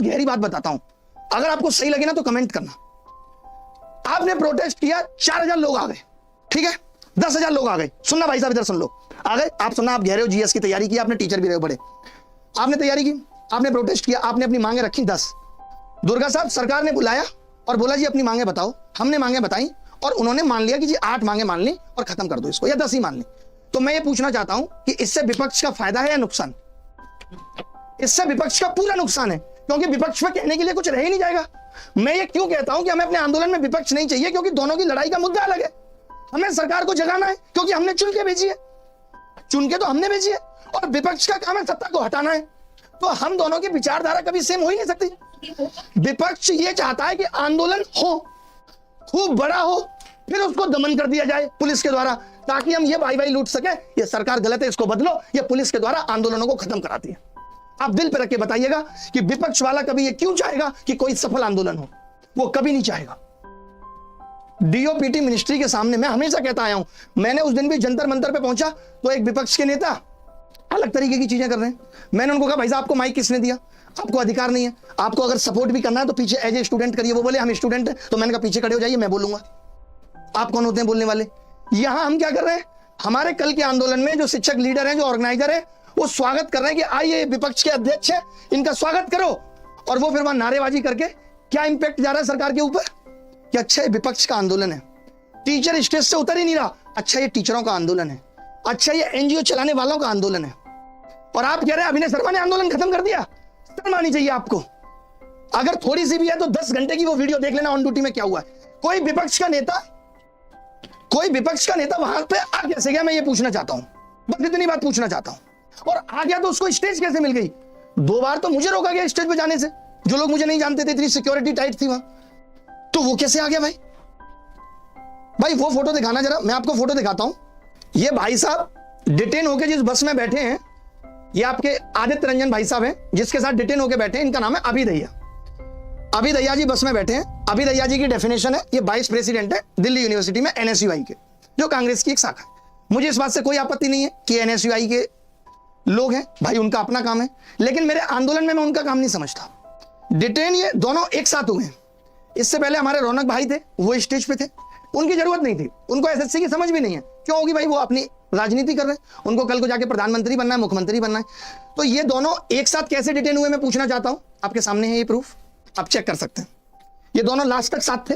गहरी बात बताता हूं, अगर आपको सही लगे ना तो कमेंट करना। आपने प्रोटेस्ट किया, 4000 लोग आ गए, ठीक है, 10,000 लोग आ गए। सुनना भाई साहब, इधर सुन लो, आ गए आप, सुनना, आप गहरे हो, जीएस की तैयारी की आपने, टीचर भी रहे हो बड़े, आपने तैयारी की, आपने प्रोटेस्ट किया, आपने अपनी मांगे रखी 10। दुर्गा साहब, सरकार ने बुलाया और बोला जी अपनी मांगे बताओ, हमने मांगे बताई और उन्होंने मान लिया कि जी 8 मांगे मान ली और खत्म कर दो इसको, या 10 ही मान ली। तो मैं ये पूछना चाहता हूं कि इससे विपक्ष का फायदा है या नुकसान? इससे विपक्ष का पूरा नुकसान है, क्योंकि विपक्ष में कहने के लिए कुछ रह ही नहीं जाएगा। मैं ये क्यों कहता हूं कि हमें अपने आंदोलन में विपक्ष नहीं चाहिए, क्योंकि दोनों की लड़ाई का मुद्दा अलग है। हमें सरकार को जगाना है क्योंकि हमने चुन के भेजी है, चुन के तो हमने भेजी है, और विपक्ष का काम है सत्ता को हटाना है। तो हम दोनों की विचारधारा कभी सेम हो ही नहीं सकती। विपक्ष ये चाहता है कि आंदोलन हो, खूब बड़ा हो, फिर उसको दमन कर दिया जाए पुलिस के द्वारा, ताकि हम ये भाई लूट सके, ये सरकार गलत है इसको बदलो, ये पुलिस के द्वारा आंदोलनों को खत्म कराती है। आप दिल पे रख के बताइएगा कि विपक्ष वाला कभी ये क्यों चाहेगा कि कोई सफल आंदोलन हो? वो कभी नहीं चाहेगा। डीओपीटी मिनिस्ट्री के सामने मैं हमेशा कहता आया हूं, मैंने उस दिन भी जंतर मंतर पे पहुंचा तो एक विपक्ष के नेता अलग तरीके की चीजें कर रहे हैं। मैंने उनको कहा भाई साहब आपको माइक किसने दिया? आपको अधिकार नहीं है, आपको अगर सपोर्ट भी करना है तो पीछे एज ए स्टूडेंट करिए। वो बोले हम स्टूडेंट हैं, तो मैंने कहा पीछे खड़े हो जाइए, मैं बोलूंगा। आप कौन होते हैं बोलने वाले? यहां हम क्या कर रहे हैं, हमारे कल के आंदोलन में जो शिक्षक लीडर हैं, जो ऑर्गेनाइजर है, वो स्वागत कर रहे हैं कि आइए विपक्ष के अध्यक्ष है, इनका स्वागत करो। और वो फिर वहां नारेबाजी करके क्या इंपैक्ट जा रहा है सरकार के ऊपर कि अच्छा ये विपक्ष का आंदोलन है, टीचर स्टेज से उतर ही नहीं रहा, अच्छा ये टीचरों का आंदोलन है, अच्छा ये एनजीओ चलाने वालों का आंदोलन है। और आप कह रहे हैं अभिनय शर्मा ने आंदोलन खत्म कर दिया। शर्म आनी चाहिए आपको, अगर थोड़ी सी भी है तो 10 घंटे की वो वीडियो देख लेना ऑन ड्यूटी में क्या हुआ है। कोई विपक्ष का नेता वहां पे आ कैसे गया, मैं ये पूछना चाहता हूं, बस इतनी बात पूछना चाहता हूं। और आ गया तो उसको स्टेज कैसे मिल गई? 2 बार तो मुझे रोका गया स्टेज पे जाने से, जो लोग मुझे नहीं जानते थे, इतनी सिक्योरिटी टाइट थी वहां, तो वो कैसे आ गया भाई? भाई वो फोटो दिखाना जरा, मैं आपको फोटो दिखाता हूं। ये भाई साहब डिटेन होके जिस बस में बैठे हैं, ये आपके आदित्य रंजन भाई साहब हैं, जिसके साथ डिटेन होके बैठे हैं, इनका नाम है अभी दहिया। अभी दहिया जी बस में बैठे हैं। अभी दहिया जी की डेफिनेशन है, ये वाइस प्रेसिडेंट है दिल्ली यूनिवर्सिटी में एनएसयूआई के, जो कांग्रेस की एक शाखा है। मुझे इस बात से कोई आपत्ति नहीं है कि एनएसयूआई के लोग हैं, भाई उनका अपना काम है, लेकिन मेरे आंदोलन में मैं उनका काम नहीं समझता। डिटेन ये दोनों एक साथ हुए हैं। इससे पहले हमारे रौनक भाई थे, वो स्टेज पे थे, उनकी जरूरत नहीं थी, उनको एसएससी की समझ भी नहीं है, क्यों होगी भाई, वो अपनी राजनीति कर रहे हैं, उनको कल को जाके प्रधानमंत्री बनना है, मुख्यमंत्री बनना है। तो ये दोनों एक साथ कैसे डिटेन हुए मैं पूछना चाहता हूं। आपके सामने है ये प्रूफ, आप चेक कर सकते हैं। ये दोनों लास्ट तक साथ थे।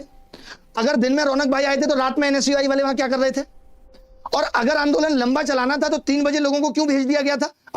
अगर दिन में रौनक भाई आए थे तो रात में एनएसयूआई वाले वहां क्या कर रहे थे? और अगर आंदोलन लंबा चलाना था तो 3 बजे लोगों को क्यों भेज दिया गया था?